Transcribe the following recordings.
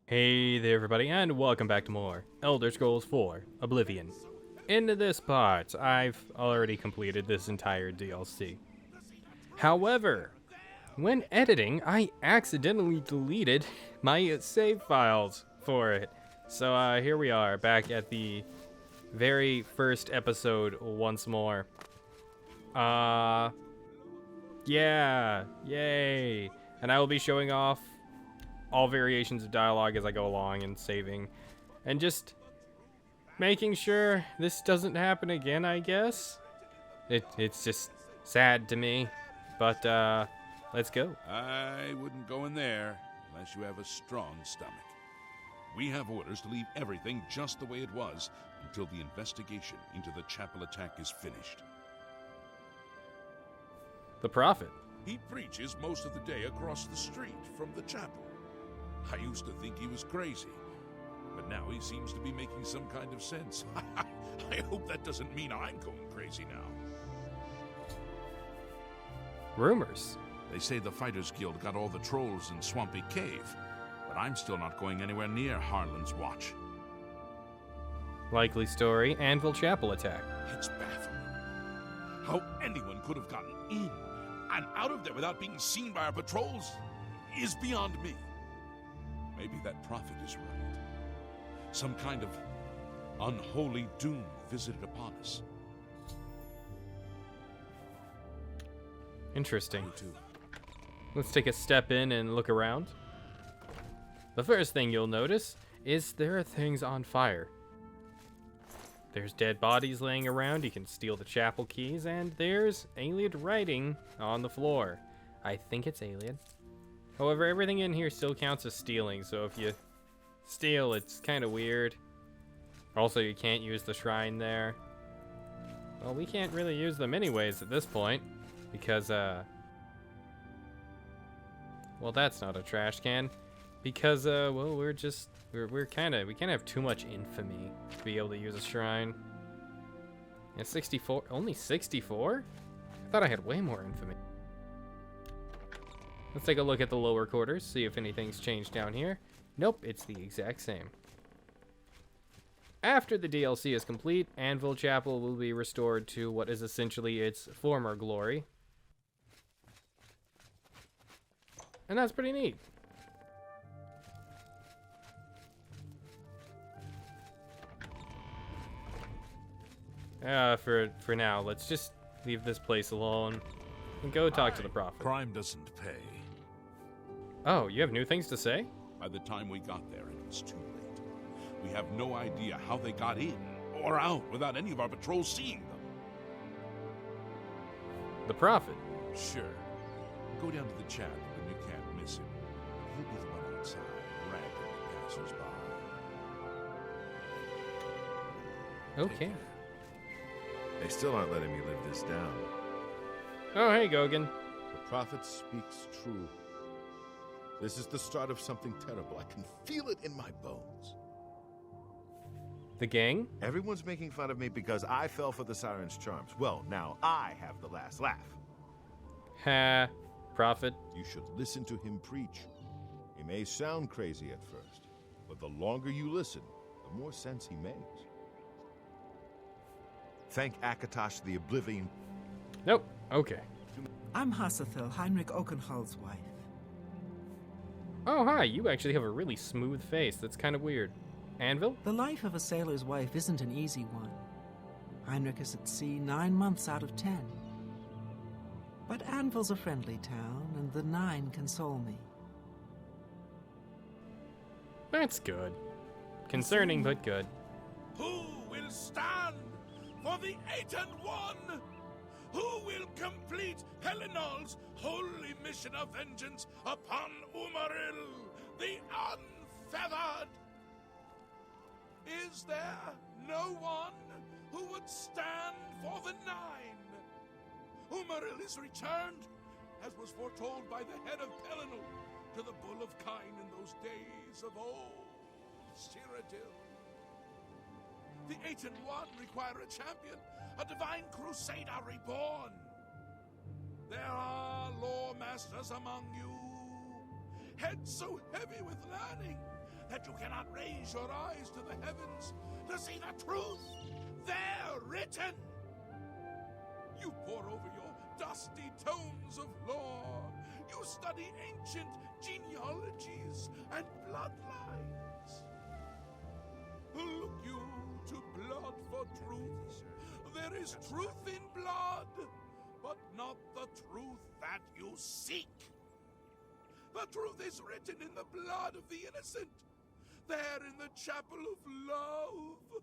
Hey there everybody, and welcome back to more Elder Scrolls 4 Oblivion. In this part, I've already completed this entire DLC. However, when editing, I accidentally deleted my save files for it. So here we are, back at the very first episode once more. Yeah, yay! And I will be showing off all variations of dialogue as I go along and saving. And just making sure this doesn't happen again, I guess. It's just sad to me. But, let's go. I wouldn't go in there unless you have a strong stomach. We have orders to leave everything just the way it was until the investigation into the chapel attack is finished. The Prophet. He preaches most of the day across the street from the chapel. I used to think he was crazy, but now he seems to be making some kind of sense. I hope that doesn't mean I'm going crazy now. Rumors. They say the Fighters Guild got all the trolls in Swampy Cave, but I'm still not going anywhere near Harlan's watch. Likely story, Anvil chapel attack. It's baffling. How anyone could have gotten in and out of there without being seen by our patrols is beyond me. Maybe that prophet is right. Some kind of unholy doom visited upon us. Interesting. Me too. Let's take a step in and look around. The first thing you'll notice is there are things on fire. There's dead bodies laying around, you can steal the chapel keys, and there's Ayleid writing on the floor. I think it's Ayleid. However, everything in here still counts as stealing, so if you steal, it's kind of weird. Also, you can't use the shrine there. Well, we can't really use them anyways at this point, because, well, that's not a trash can. Because, well, we kind of have too much infamy to be able to use a shrine. Yeah, 64, only 64? I thought I had way more infamy. Let's take a look at the lower quarters, see if anything's changed down here. Nope, it's the exact same. After the DLC is complete, Anvil Chapel will be restored to what is essentially its former glory. And that's pretty neat. For now, let's just leave this place alone and go talk to the prophet. Crime doesn't pay. Oh, you have new things to say? By the time we got there, it was too late. We have no idea how they got in or out without any of our patrols seeing them. The prophet. Sure. Go down to the chapel and you can't miss him. He'll be the one outside, ranting the passers-by. Okay. They still aren't letting me live this down. Oh, hey, Gogan. The prophet speaks true. This is the start of something terrible. I can feel it in my bones. The gang? Everyone's making fun of me because I fell for the siren's charms. Well, now I have the last laugh. Ha. Prophet. You should listen to him preach. He may sound crazy at first, but the longer you listen, the more sense he makes. Thank Akatosh the Oblivion. Nope. Okay. I'm Hassathil, Heinrich Oakenhall's wife. Oh, hi. You actually have a really smooth face. That's kind of weird. Anvil? The life of a sailor's wife isn't an easy one. Heinrich is at sea 9 months out of 10. But Anvil's a friendly town, and the 9 console me. That's good. Concerning, but good. Who will stand for the 8 and 1? Who will complete Helenol's holy mission of vengeance upon Umaril, the unfeathered? Is there no one who would stand for the 9? Umaril is returned, as was foretold by the head of Pelennor, to the Bull of Kine in those days of old Cyrodiil. The 8 and 1 require a champion, a divine crusader reborn. There are lore masters among you, heads so heavy with learning that Raise your eyes to the heavens to see the truth there written. You pore over your dusty tomes of lore. You study ancient genealogies and bloodlines. Look you to blood for truth. There is truth in blood, but not the truth that you seek. The truth is written in the blood of the innocent, there in the chapel of love.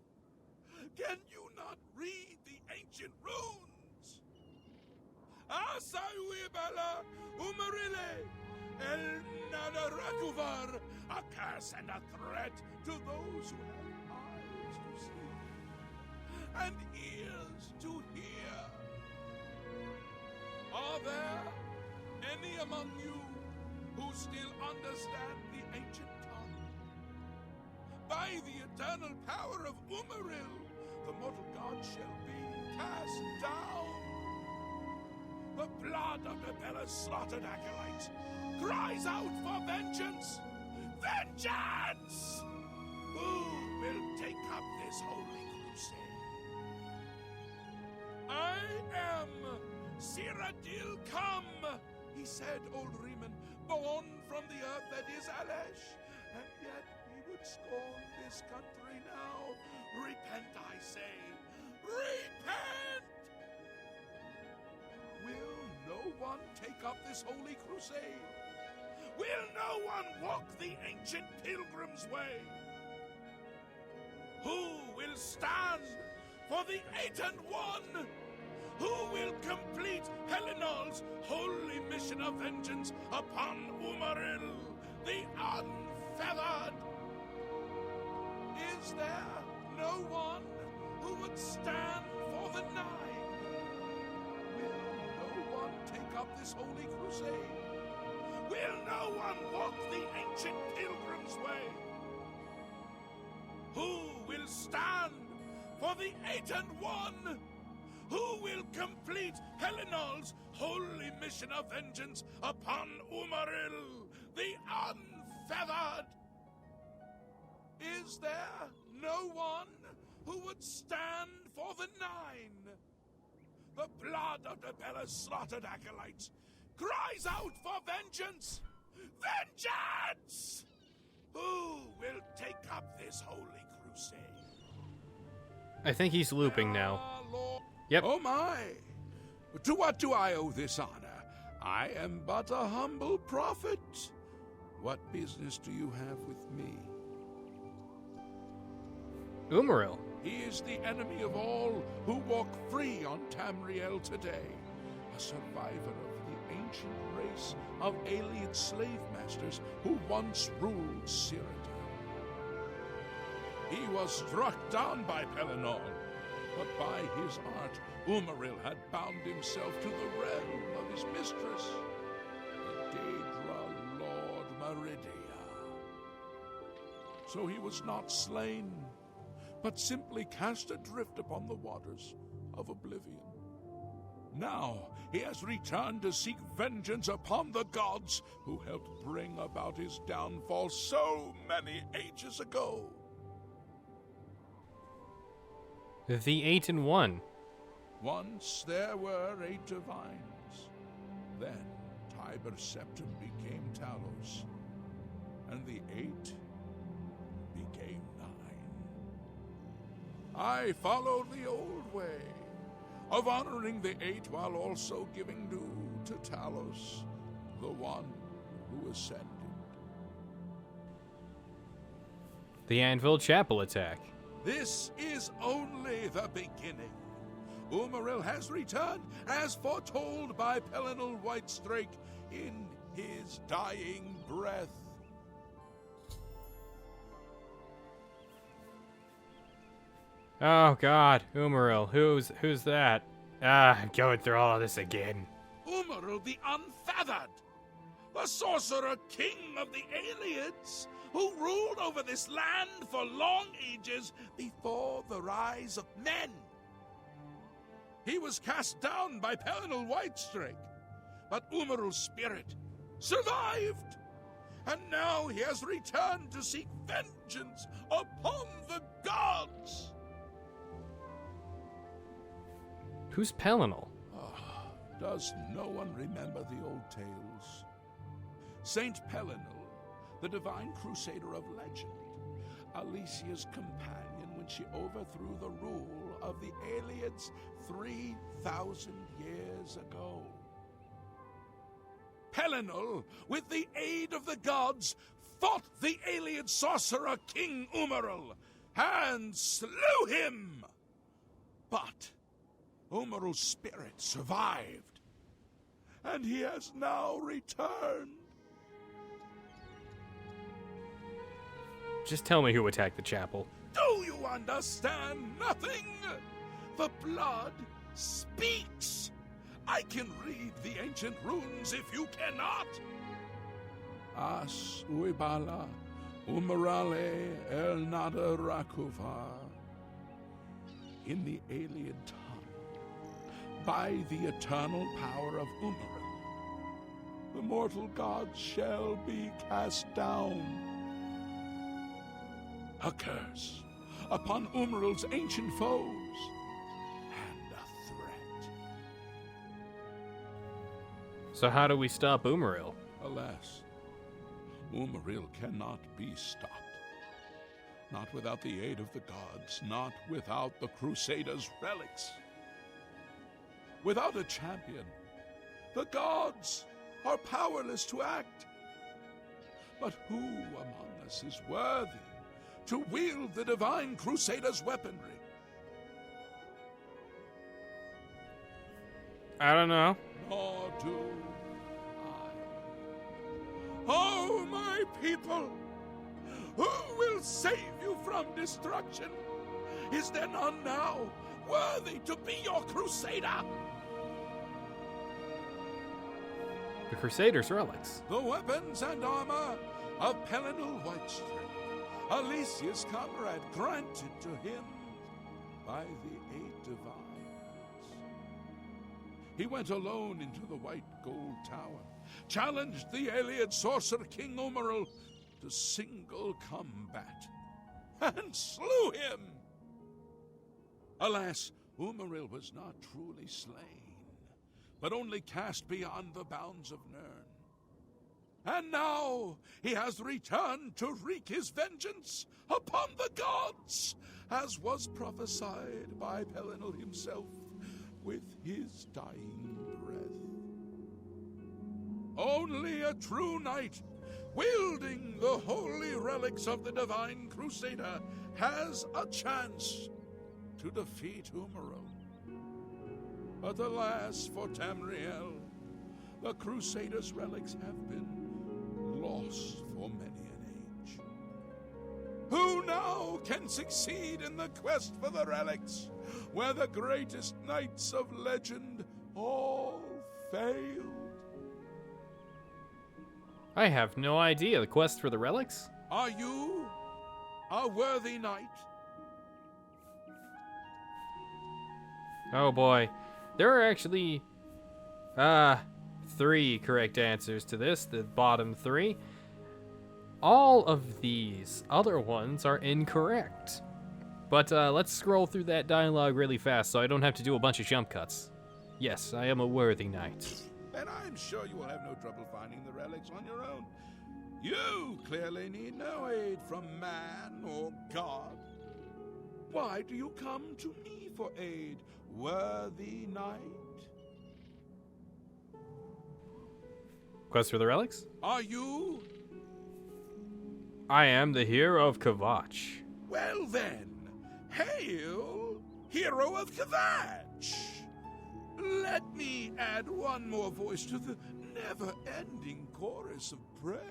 Can you not read the ancient runes? Dybella, Umaril, El Nadarakuvar, a curse and a threat to those who have eyes to see and ears to hear. Are there any among you who still understand the ancient tongue? By the eternal power of Umaril, the mortal god shall be cast down. The blood of Dybella's slaughtered acolytes cries out for vengeance! Vengeance! Who will take up this holy crusade? I am Cyrodiil come, he said, old Riemann, born from the earth that is Alesh, and yet he would scorn this country now. Repent, I say. Repent! Will no one take up this holy crusade? Will no one walk the ancient pilgrim's way? Who will stand for the 8 and 1? Who will complete Helenol's holy mission of vengeance upon Umaril, the unfeathered? Is there no one who would stand for the 9? Will no one take up this holy crusade? Will no one walk the ancient pilgrim's way? Who will stand for the 8 and 1? Who will complete Helenol's holy mission of vengeance upon Umaril, the unfeathered? Is there no one who would stand for the 9? The blood of Dybella's slaughtered acolytes cries out for vengeance! Vengeance! Who will take up this holy crusade? I think he's looping now. Lord. Yep. Oh my! To what do I owe this honor? I am but a humble prophet. What business do you have with me? Umaril. He is the enemy of all who walk free on Tamriel today. A survivor of the ancient race of Ayleid slave masters who once ruled Cyrodiil. He was struck down by Pelennor, but by his art, Umaril had bound himself to the realm of his mistress, the Daedra Lord Meridia. So he was not slain, but simply cast adrift upon the waters of Oblivion. Now he has returned to seek vengeance upon the gods who helped bring about his downfall so many ages ago. The 8 and 1. Once there were 8 divines. Then Tiber Septim became Talos, and the 8 became 9. I followed the old way of honoring the 8 while also giving due to Talos, the one who ascended. The Anvil Chapel attack. This is only the beginning. Umaril has returned, as foretold by Pelennor Whitestrake in his dying breath. Oh God, Umaril. Who's that? I'm going through all of this again. Umaril the Unfeathered, the sorcerer king of the Ayleids, who ruled over this land for long ages before the rise of men. He was cast down by Pelennor Whitestrake, but Umaril's spirit survived And now he has returned to seek vengeance upon the gods! Who's Pelennor? Does no one remember the old tales? Saint Pelennor, the divine crusader of legend, Alicia's companion when she overthrew the rule of the Ayleids 3,000 years ago. Pelennor, with the aid of the gods, fought the Ayleid sorcerer King Umaril and slew him! But Umaril's spirit survived, and he has now returned. Just tell me who attacked the chapel. Do you understand nothing? The blood speaks. I can read the ancient runes if you cannot. As Uibala, Umarale el Nada Rakuva. In the Ayleid tongue, by the eternal power of Umaril, the mortal gods shall be cast down. A curse upon Umaril's ancient foes, and a threat. So how do we stop Umaril? Alas, Umaril cannot be stopped. Not without the aid of the gods, not without the Crusaders' Relics. Without a champion, the gods are powerless to act. But who among us is worthy to wield the divine Crusaders' weaponry? I don't know. Nor do I. Oh, my people! Who will save you from destruction? Is there none now worthy to be your crusader? The Crusaders' Relics. The weapons and armor of Pelennor Whitestring, Alicia's comrade, granted to him by the 8 divines. He went alone into the White Gold Tower, challenged the Ayleid sorcerer King Umaril to single combat, and slew him. Alas, Umaril was not truly slain, but only cast beyond the bounds of Nirn. And now he has returned to wreak his vengeance upon the gods, as was prophesied by Pelennor himself with his dying breath. Only a true knight, wielding the holy relics of the divine crusader, has a chance to defeat Umaril. But alas for Tamriel, the Crusaders' relics have been lost for many an age. Who now can succeed in the quest for the relics, where the greatest knights of legend all failed? I have no idea. The quest for the relics? Are you a worthy knight? Oh boy. There are actually 3 correct answers to this, the bottom 3. All of these other ones are incorrect. But let's scroll through that dialogue really fast so I don't have to do a bunch of jump cuts. Yes, I am a worthy knight. Then I'm sure you will have no trouble finding the relics on your own. You clearly need no aid from man or God. Why do you come to me for aid, worthy knight? Quest for the relics? Are you? I am the hero of Kvatch. Well then, hail, hero of Kvatch! Let me add one more voice to the never-ending chorus of praise.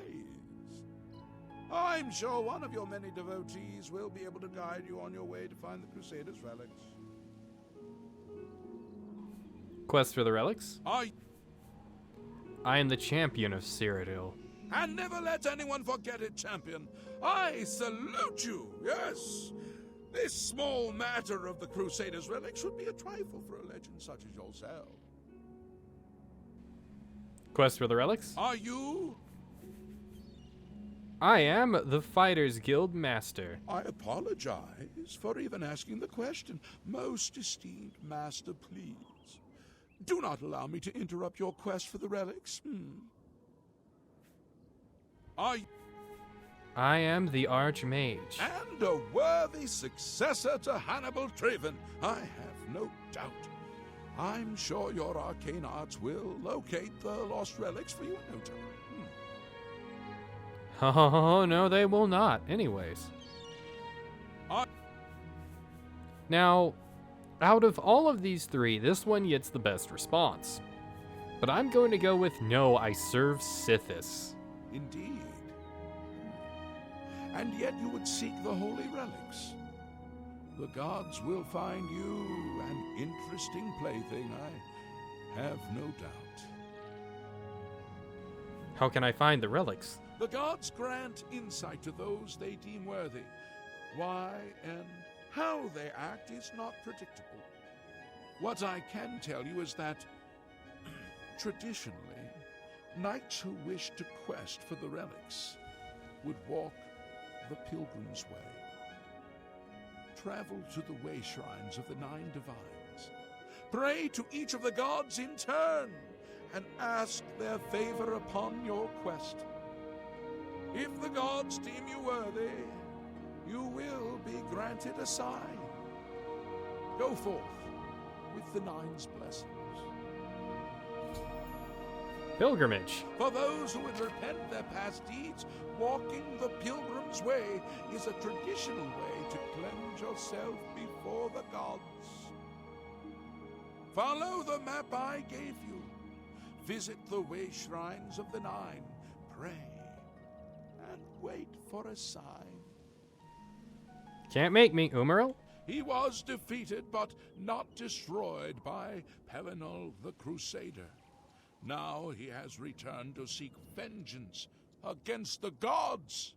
I'm sure one of your many devotees will be able to guide you on your way to find the Crusaders' relics. Quest for the relics? I am the Champion of Cyrodiil. And never let anyone forget it, champion. I salute you, yes. This small matter of the Crusaders' relics should be a trifle for a legend such as yourself. Quest for the relics? Are you? I am the Fighters Guild Master. I apologize for even asking the question. Most esteemed master, please. Do not allow me to interrupt your quest for the relics. I am the Archmage. And a worthy successor to Hannibal Traven, I have no doubt. I'm sure your arcane arts will locate the lost relics for you in no time. Oh, no, they will not. Anyways. Now, out of all of these three, this one gets the best response. But I'm going to go with no, I serve Sithis. Indeed. And yet you would seek the Holy Relics. The gods will find you an interesting plaything, I have no doubt. How can I find the relics? The gods grant insight to those they deem worthy. Why and how they act is not predictable. What I can tell you is that, traditionally, knights who wish to quest for the relics would walk the pilgrim's way. Travel to the way shrines of the 9 divines. Pray to each of the gods in turn, and ask their favor upon your quest. If the gods deem you worthy, you will be granted a sign. Go forth with the 9's blessings. Pilgrimage. For those who would repent their past deeds, walking the pilgrim's way is a traditional way to cleanse yourself before the gods. Follow the map I gave you. Visit the way shrines of the 9. Pray and wait for a sign. Can't make me, Umaril. He was defeated but not destroyed by Pellinol the Crusader. Now he has returned to seek vengeance against the gods.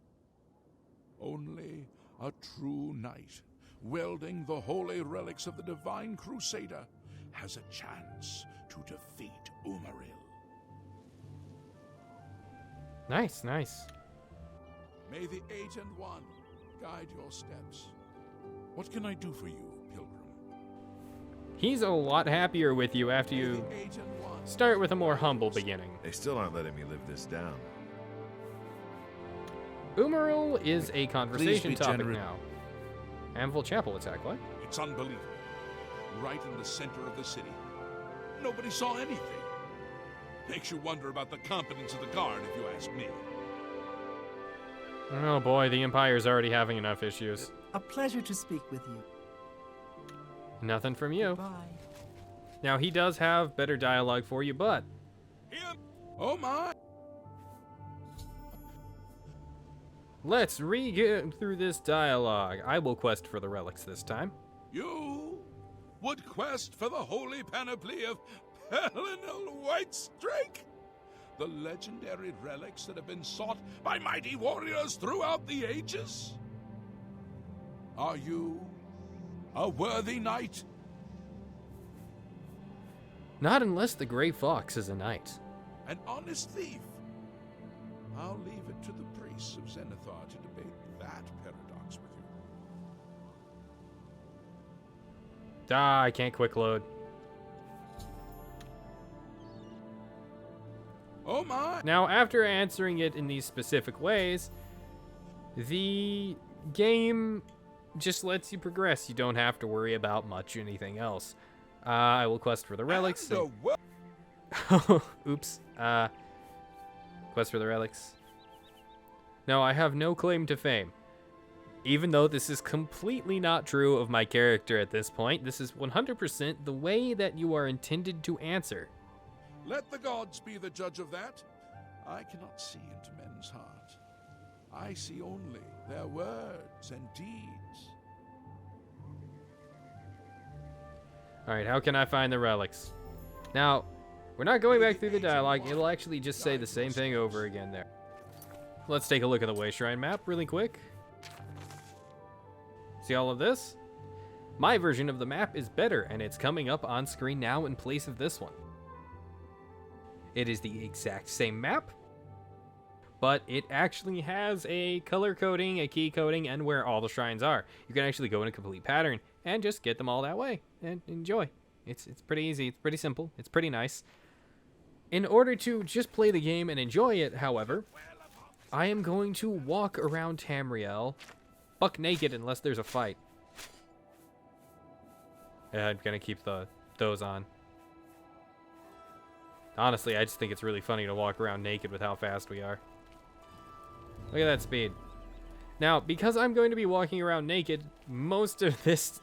Only a true knight, wielding the holy relics of the divine Crusader, has a chance to defeat Umaril. Nice, nice. May the 8 and 1 guide your steps. What can I do for you, pilgrim? He's a lot happier with you after May you the 8 and 1 start with a more humble beginning. They still aren't letting me live this down. Umaril is a conversation be topic generous. now. Anvil Chapel attack, what? It's unbelievable. Right in the center of the city. Nobody saw anything. Makes you wonder about the competence of the guard, if you ask me. Oh boy, the Empire's already having enough issues. A pleasure to speak with you. Nothing from you. Bye. Now, he does have better dialogue for you, but Oh my! let's get through this dialogue. I will quest for the relics this time. You would quest for the holy panoply of Pellinol Whitestrake? The legendary relics that have been sought by mighty warriors throughout the ages? Are you a worthy knight? Not unless the Grey Fox is a knight. An honest thief? I'll leave it to the priests of Zenithar to debate that paradox with you. Ah, I can't quick load. Oh my! Now, after answering it in these specific ways, the game just lets you progress. You don't have to worry about much anything else. I will quest for the relics. And Oops. Quest for the relics. No, I have no claim to fame. Even though this is completely not true of my character at this point, this is 100% the way that you are intended to answer. let the gods be the judge of that. I cannot see into men's hearts. I see only their words and deeds. Alright, how can I find the relics? Now, we're not going back through the dialogue. It'll actually just say the same thing over again there. Let's take a look at the Way Shrine map really quick. See all of this? My version of the map is better, and it's coming up on screen now in place of this one. It is the exact same map, but it actually has a color coding, a key coding, and where all the shrines are. You can actually go in a complete pattern and just get them all that way and enjoy. It's pretty easy, it's pretty simple, it's pretty nice. In order to just play the game and enjoy it, however, I am going to walk around Tamriel buck naked unless there's a fight. Yeah, I'm gonna keep those on. Honestly, I just think it's really funny to walk around naked with how fast we are. Look at that speed. Now, because I'm going to be walking around naked, most of this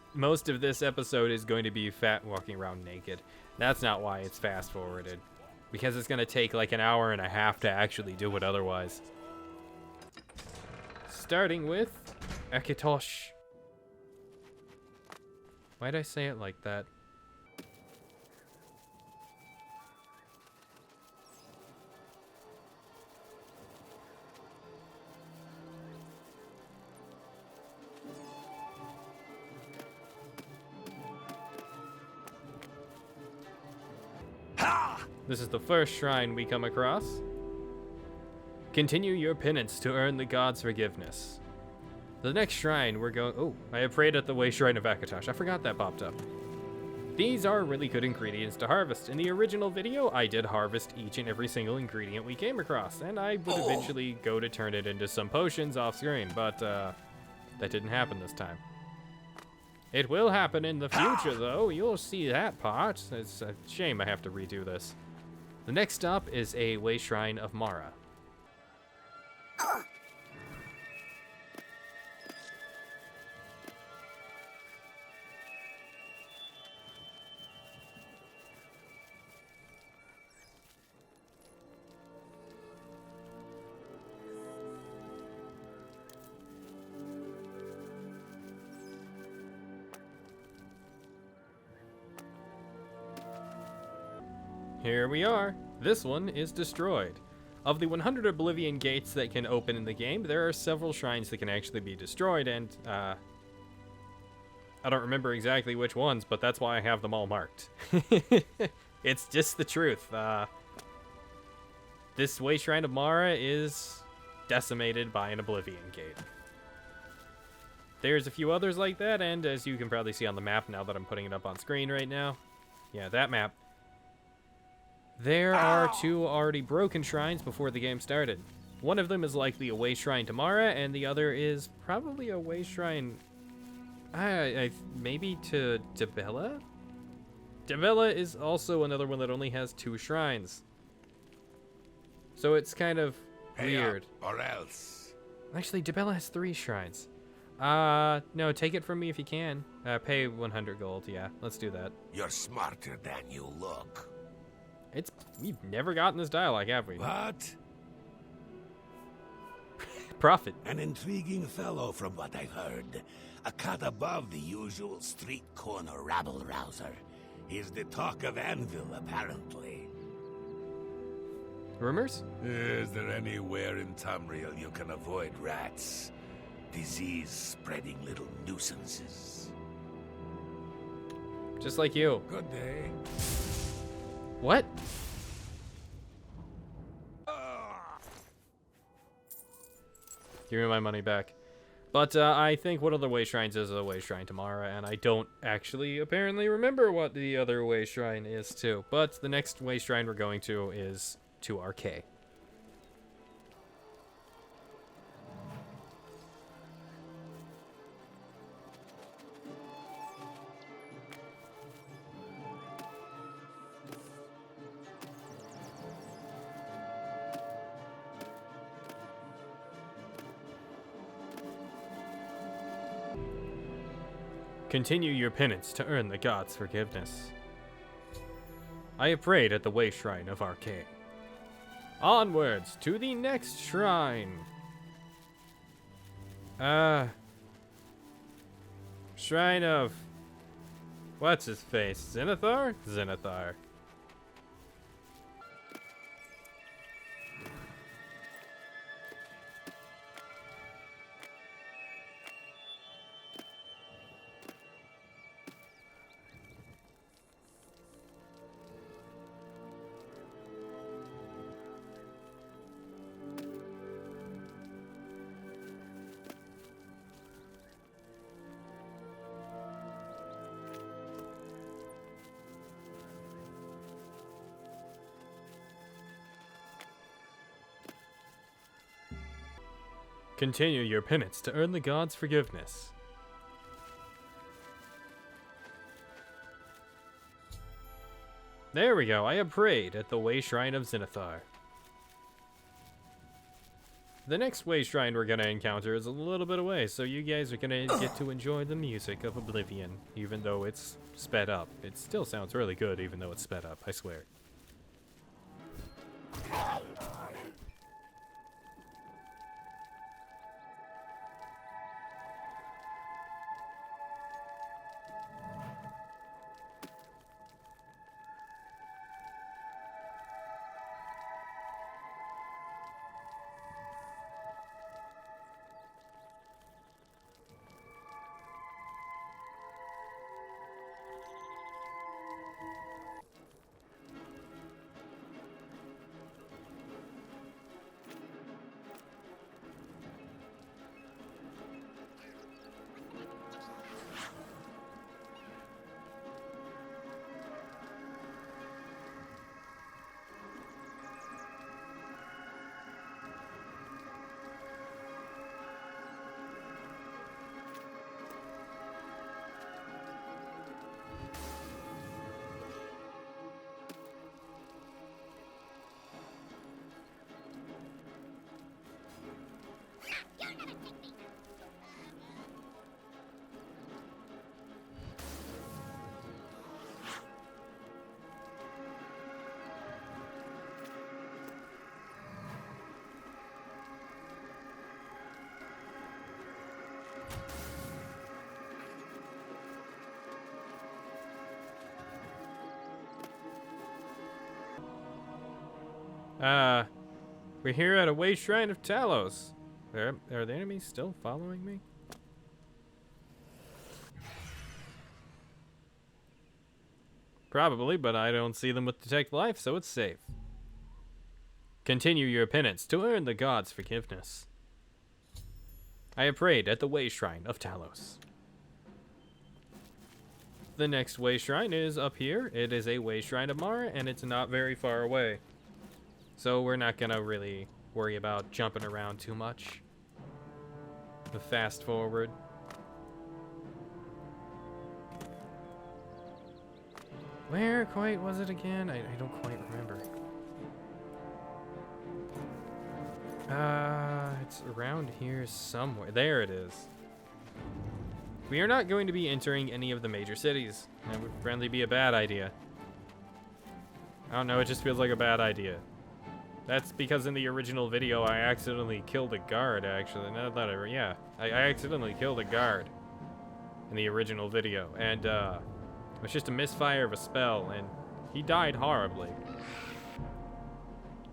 episode is going to be fat walking around naked. That's not why it's fast forwarded. Because it's going to take like an hour and a half to actually do it otherwise. Starting with Akitosh. Why'd I say it like that? This is the first shrine we come across. Continue your penance to earn the god's forgiveness. The next shrine we're going... Oh, I have prayed at the way shrine of Akatosh. I forgot that popped up. These are really good ingredients to harvest. In the original video, I did harvest each and every single ingredient we came across, and I would eventually go to turn it into some potions off screen, but that didn't happen this time. It will happen in the future, though. You'll see that part. It's a shame I have to redo this. The next stop is a way shrine of Mara. Here we are. This one is destroyed. Of the 100 Oblivion Gates that can open in the game, there are several shrines that can actually be destroyed, and I don't remember exactly which ones, but that's why I have them all marked. It's just the truth. This way shrine of Mara is decimated by an Oblivion Gate. There's a few others like that, and as you can probably see on the map now that I'm putting it up on screen right now, yeah, that map. There are two already broken shrines before the game started. One of them is likely a way shrine to Mara, and the other is probably a way shrine, maybe to Dybella? Dybella is also another one that only has 2 shrines. So it's kind of weird. Or else. Actually, Dybella has 3 shrines. No, take it from me if you can. Pay 100 gold, yeah, let's do that. You're smarter than you look. We've never gotten this dialogue, have we? What? Prophet. An intriguing fellow from what I've heard. A cut above the usual street corner rabble-rouser. He's the talk of Anvil, apparently. Rumors? Is there anywhere in Tamriel you can avoid rats? Disease-spreading little nuisances. Just like you. Good day. What? Give me my money back. But I think one of the way shrines is a way shrine to Mara, and I don't actually apparently remember what the other way shrine is too. But the next way shrine we're going to is to Arcane. Continue your penance to earn the god's forgiveness. I have prayed at the way shrine of Arcane. Onwards to the next shrine. Shrine of... What's his face? Zenithar? Zenithar. Continue your penance to earn the gods' forgiveness. There we go. I have prayed at the Way Shrine of Zenithar. The next Way Shrine we're going to encounter is a little bit away, so you guys are going to get to enjoy the music of Oblivion, even though it's sped up. It still sounds really good, even though it's sped up, I swear. We're here at a Way Shrine of Talos. Are the enemies still following me? Probably, but I don't see them with Detect Life, so it's safe. Continue your penance to earn the gods' forgiveness. I have prayed at the Way Shrine of Talos. The next Way Shrine is up here. It is a Way Shrine of Mara, and it's not very far away. So we're not gonna really worry about jumping around too much. The fast forward. Where quite was it again? I don't quite remember. It's around here somewhere. There it is. We are not going to be entering any of the major cities. That would probably be a bad idea. I don't know, it just feels like a bad idea. That's because in the original video, I accidentally killed a guard, actually. I accidentally killed a guard in the original video. And, it was just a misfire of a spell, and he died horribly.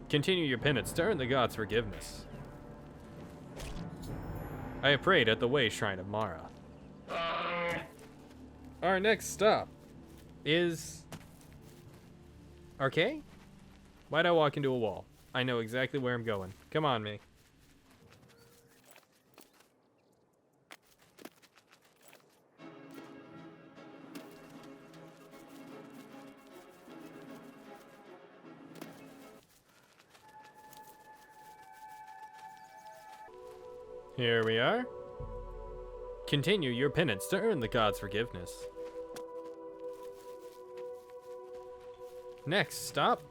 Continue your penance to earn the gods' forgiveness. I have prayed at the Way Shrine of Mara. Our next stop is Arcane? Why'd I walk into a wall? I know exactly where I'm going. Come on, me. Here we are. Continue your penance to earn the gods' forgiveness. Next stop.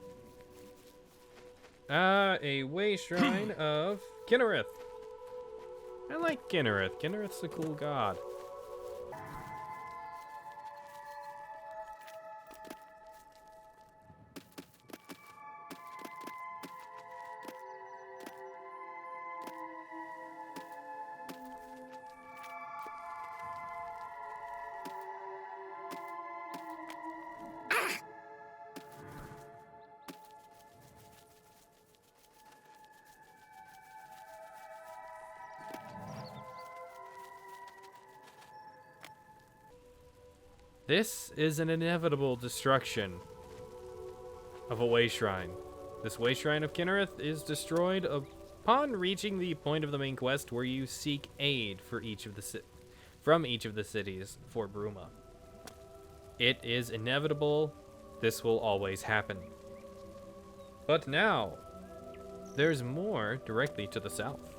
A Way Shrine of Kinnerith. I like Kinnerith. Kinnerith's a cool god. This is an inevitable destruction of a Way Shrine. This Way Shrine of Kinnerith is destroyed upon reaching the point of the main quest where you seek aid for from each of the cities for Bruma. It is inevitable. This will always happen. But now, there's more directly to the south.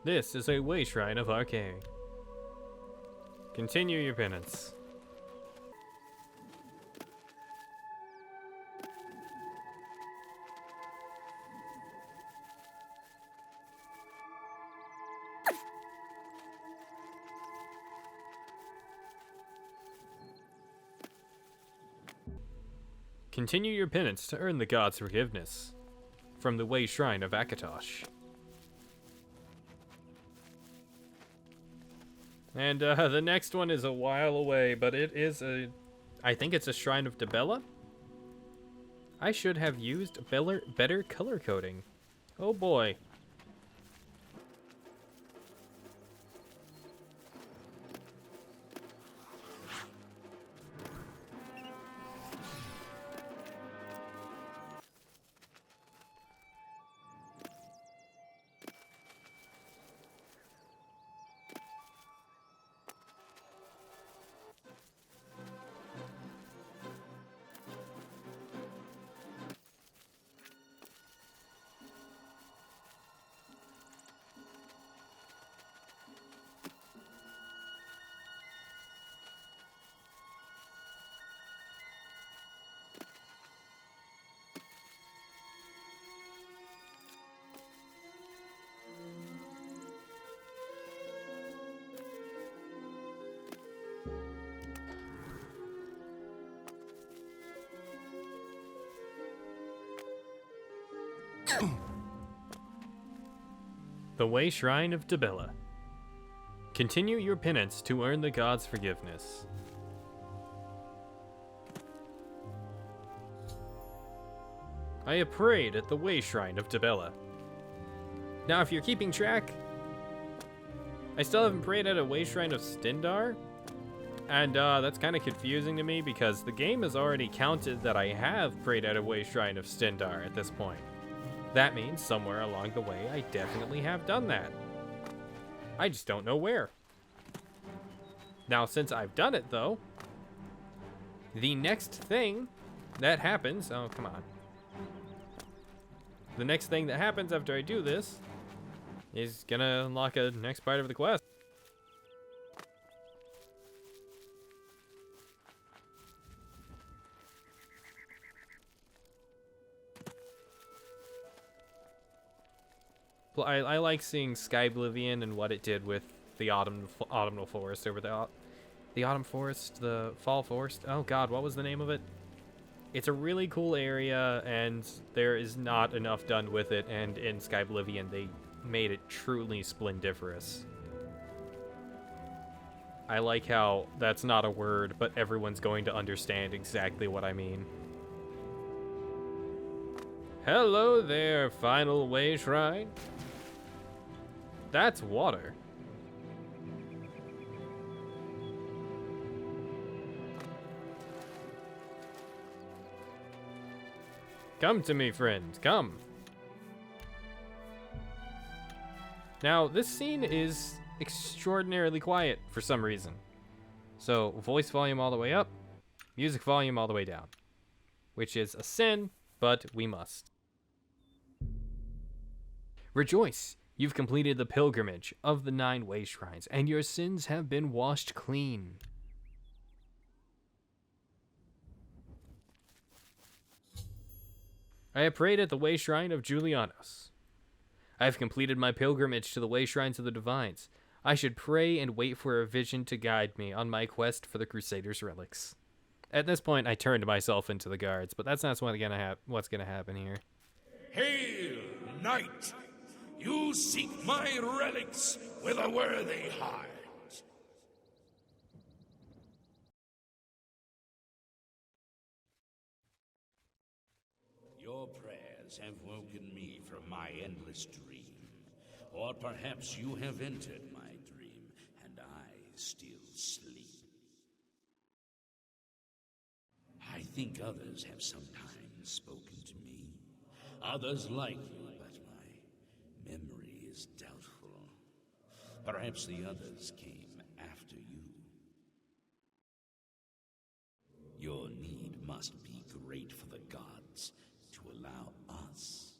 This is a way shrine of Arcane. Continue your penance. Continue your penance to earn the god's forgiveness. From the Way Shrine of Akatosh. And the next one is a while away, but it is I think it's a Shrine of Dybella? I should have used better color coding. Oh boy. The Way Shrine of Dybella. Continue your penance to earn the god's forgiveness. I have prayed at the Way Shrine of Dybella. Now, if you're keeping track, I still haven't prayed at a Way Shrine of Stindar, and that's kind of confusing to me because the game has already counted that I have prayed at a Way Shrine of Stindar at this point. That means somewhere along the way I definitely have done that. I just don't know where. Now, since I've done it though, the next thing that happens, oh come on. The next thing that happens after I do this is gonna unlock a next part of the quest. I like seeing Sky Oblivion and what it did with the autumnal forest over the autumn forest, the fall forest. Oh god, what was the name of it? It's a really cool area, and there is not enough done with it, and in Sky Oblivion they made it truly splendiferous. I like how that's not a word, but everyone's going to understand exactly what I mean. Hello there, final Way Shrine. That's water. Come to me, friend, come. Now, this scene is extraordinarily quiet for some reason. So, voice volume all the way up, music volume all the way down. Which is a sin, but we must. Rejoice! You've completed the pilgrimage of the 9 Way Shrines, and your sins have been washed clean. I have prayed at the Way Shrine of Julianos. I have completed my pilgrimage to the Way Shrines of the Divines. I should pray and wait for a vision to guide me on my quest for the Crusaders Relics. At this point, I turned myself into the guards, but that's not what's gonna happen here. Hail, knight! You seek my relics with a worthy heart. Your prayers have woken me from my endless dream. Or perhaps you have entered my dream, and I still sleep. I think others have sometimes spoken to me. Others like you, but my memory is doubtful. Perhaps the others came after you. Your need must be great for the gods to allow us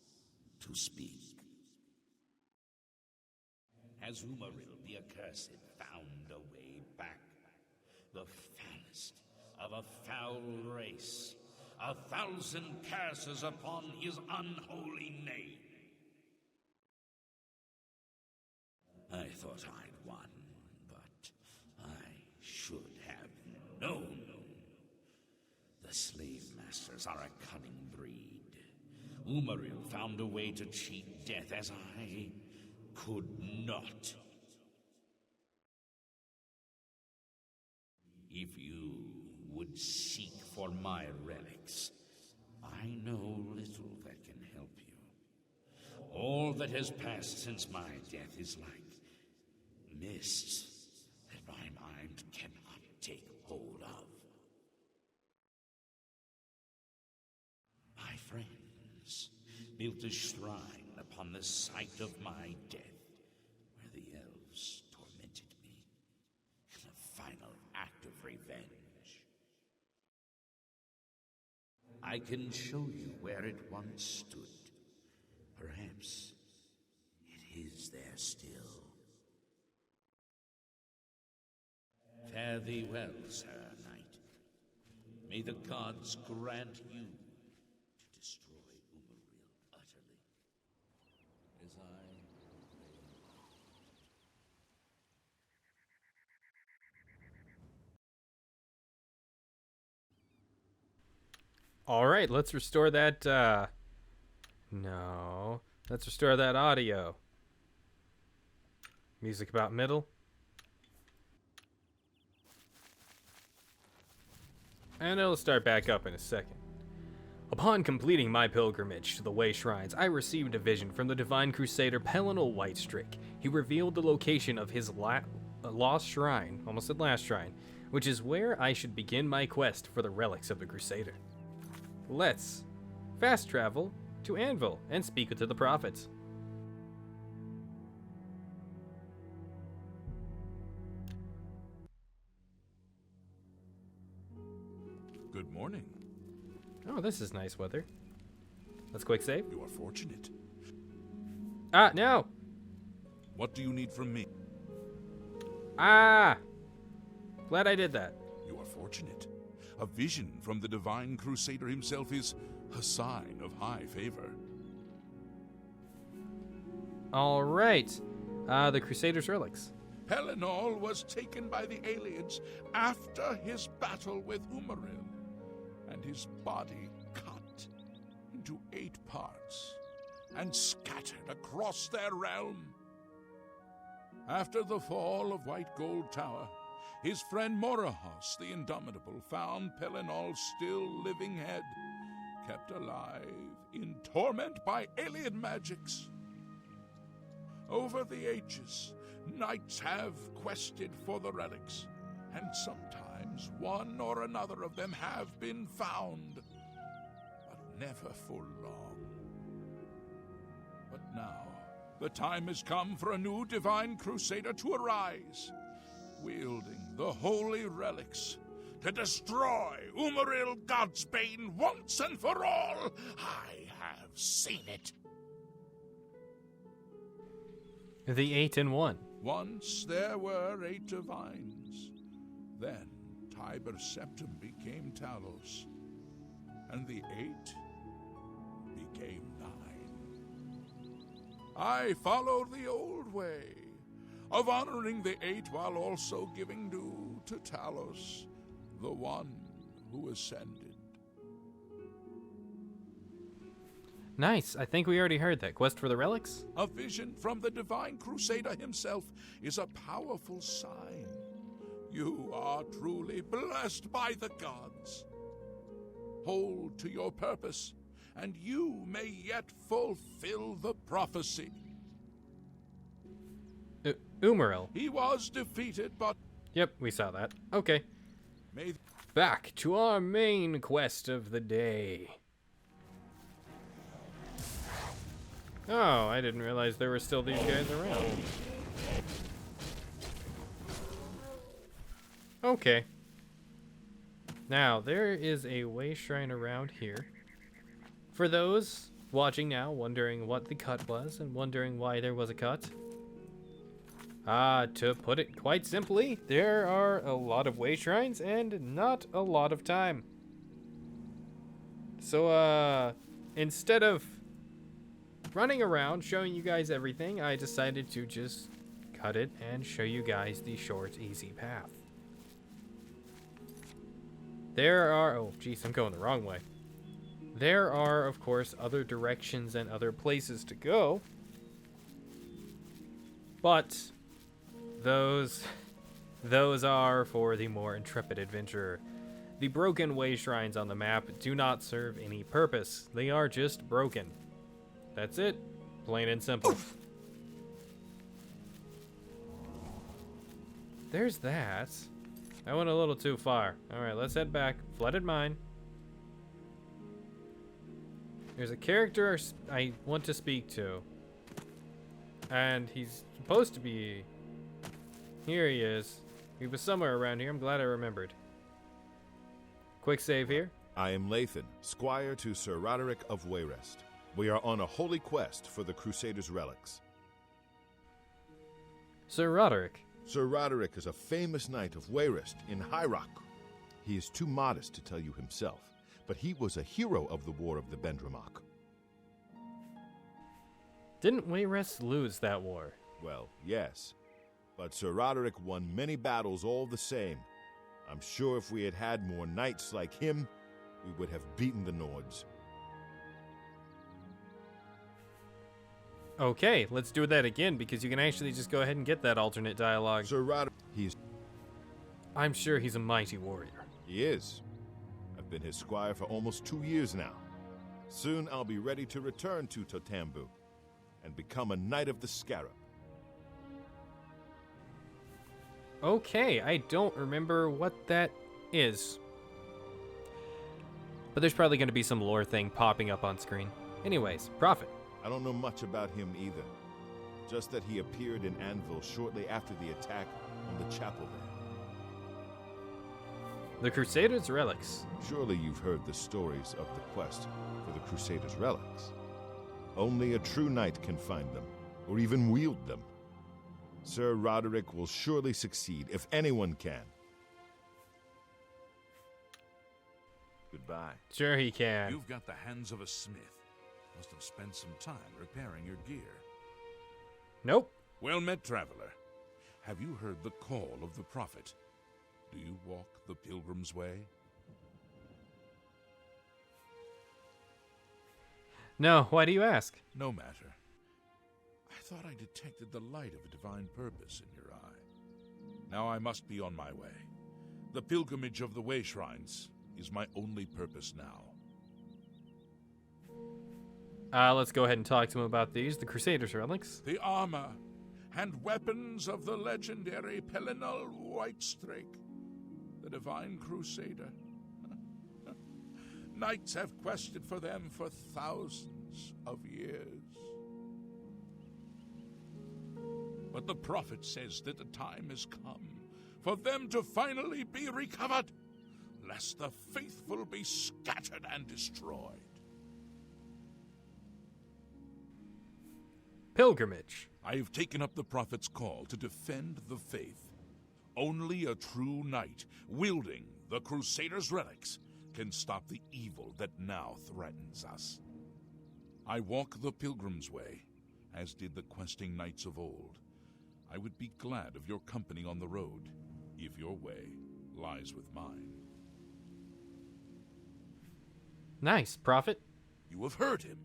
to speak. has Umaril the Accursed found a way back. The foulest of a foul race. 1,000 curses upon his unholy name. I thought I'd won, but I should have known. The slave masters are a cunning breed. Umaril found a way to cheat death as I could not. If you would seek for my relics, I know little that can help you. All that has passed since my death is like mist that my mind cannot take hold of. My friends built a shrine upon the site of my death, where the elves tormented me in a final act of revenge. I can show you where it once stood. Perhaps it is there still. Fare thee well, Sir Knight. May the gods grant you to destroy Umaril utterly, as I... All right, let's restore that, no. Let's restore that audio. Music about middle. And it'll start back up in a second. Upon completing my pilgrimage to the Way Shrines, I received a vision from the Divine Crusader Pellinal Whitestrake. He revealed the location of his lost shrine, almost at last shrine, which is where I should begin my quest for the relics of the Crusader. Let's fast travel to Anvil and speak to the prophets. Good morning. Oh, this is nice weather. Let's quick save. You are fortunate. Ah, no! What do you need from me? Ah! Glad I did that. You are fortunate. A vision from the Divine Crusader himself is a sign of high favor. All right. The Crusaders Relics. Pellinal was taken by the Ayleids after his battle with Umaril, and his body cut into 8 parts and scattered across their realm. After the fall of White Gold Tower, his friend Morahos the Indomitable found Pellinal's still living head, kept alive in torment by alien magics. Over the ages, knights have quested for the relics, and sometimes one or another of them have been found, but never for long. But now, the time has come for a new Divine Crusader to arise, wielding the Holy Relics to destroy Umaril Godsbane once and for all. I have seen it. The 8 in 1. Once there were 8 divines. Then Tiber Septim became Talos, and the 8 became 9. I followed the old way of honoring the 8 while also giving due to Talos, the one who ascended. Nice. I think we already heard that. Quest for the relics? A vision from the Divine Crusader himself is a powerful sign. You are truly blessed by the gods. Hold to your purpose, and you may yet fulfill the prophecy. Umaril. He was defeated, but... Yep, we saw that. Okay. May... Back to our main quest of the day. Oh, I didn't realize there were still these guys around. Okay. Now, there is a way shrine around here. For those watching now, wondering what the cut was and wondering why there was a cut, To put it quite simply, there are a lot of way shrines and not a lot of time. So, instead of running around showing you guys everything, I decided to just cut it and show you guys the short, easy path. There are, oh geez, I'm going the wrong way. There are, of course, other directions and other places to go, but those are for the more intrepid adventurer. The broken way shrines on the map do not serve any purpose. They are just broken. That's it. Plain and simple. There's that. I went a little too far. Alright, let's head back. Flooded mine. There's a character I want to speak to. And he's supposed to be... Here he is. He was somewhere around here. I'm glad I remembered. Quick save here. I am Lathan, squire to Sir Roderick of Wayrest. We are on a holy quest for the Crusaders Relics. Sir Roderick. Sir Roderick is a famous knight of Wayrest in High Rock. He is too modest to tell you himself, but he was a hero of the War of the Bendramach. Didn't Wayrest lose that war? Well, yes. But Sir Roderick won many battles all the same. I'm sure if we had had more knights like him, we would have beaten the Nords. Okay, let's do that again, because you can actually just go ahead and get that alternate dialogue. Sir Roderick, I'm sure he's a mighty warrior. He is. I've been his squire for almost 2 years now. Soon I'll be ready to return to Totambu and become a Knight of the Scarab. Okay, I don't remember what that is. But there's probably going to be some lore thing popping up on screen. Anyways, Prophet. I don't know much about him either. Just that he appeared in Anvil shortly after the attack on the chapel there. The Crusaders Relics. Surely you've heard the stories of the quest for the Crusaders Relics. Only a true knight can find them, or even wield them. Sir Roderick will surely succeed, if anyone can. Goodbye. Sure he can. You've got the hands of a smith. Must have spent some time repairing your gear. Nope. Well met, traveler. Have you heard the call of the prophet? Do you walk the pilgrim's way? No, why do you ask? No matter. I thought I detected the light of a divine purpose in your eye. Now I must be on my way. The pilgrimage of the way shrines is my only purpose now. Let's go ahead and talk to him about these. The Crusaders Relics. The armor and weapons of the legendary Pelinal Whitestrake, the divine crusader. Knights have quested for them for thousands of years. But the prophet says that the time has come for them to finally be recovered, lest the faithful be scattered and destroyed. Pilgrimage. I have taken up the prophet's call to defend the faith. Only a true knight, wielding the Crusaders' Relics, can stop the evil that now threatens us. I walk the pilgrim's way, as did the questing knights of old. I would be glad of your company on the road, if your way lies with mine. Nice, Prophet. You have heard him.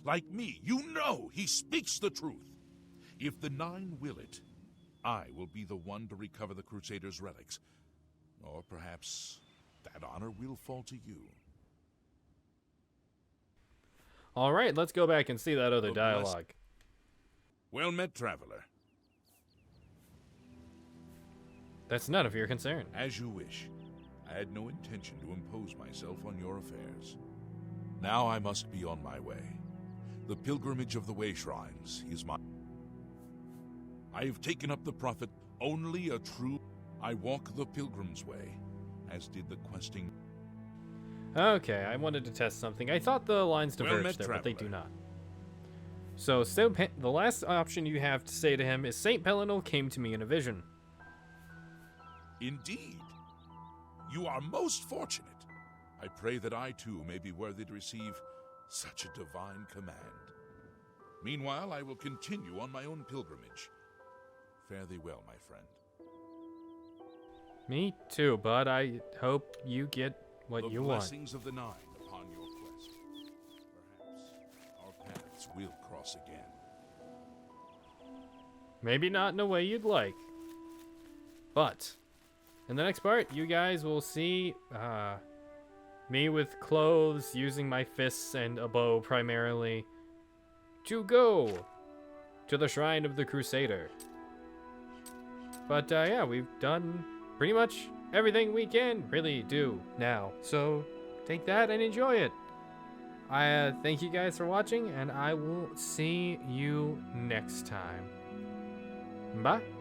Like me, you know he speaks the truth. If the Nine will it, I will be the one to recover the Crusaders' Relics. Or perhaps that honor will fall to you. All right, let's go back and see that other The dialogue. Well met, traveler. That's none of your concern. As you wish. I had no intention to impose myself on your affairs. Now I must be on my way. The pilgrimage of the way shrines is my... I have taken up the prophet. Only a true... I walk the pilgrim's way, as did the questing... Okay, I wanted to test something. I thought the lines Well diverged met, there, but they do traveler. not. So the last option you have to say to him is, St. Pelinal came to me in a vision. Indeed. You are most fortunate. I pray that I too may be worthy to receive such a divine command. Meanwhile, I will continue on my own pilgrimage. Fare thee well, my friend. Me too, bud. I hope you get what you The want. blessings of the Nine upon your quest. Perhaps our paths will cross again. Maybe not in a way you'd like. But in the next part, you guys will see me with clothes, using my fists and a bow primarily, to go to the Shrine of the Crusader. But yeah, we've done pretty much everything we can really do now. So take that and enjoy it. I thank you guys for watching, and I will see you next time. Bye.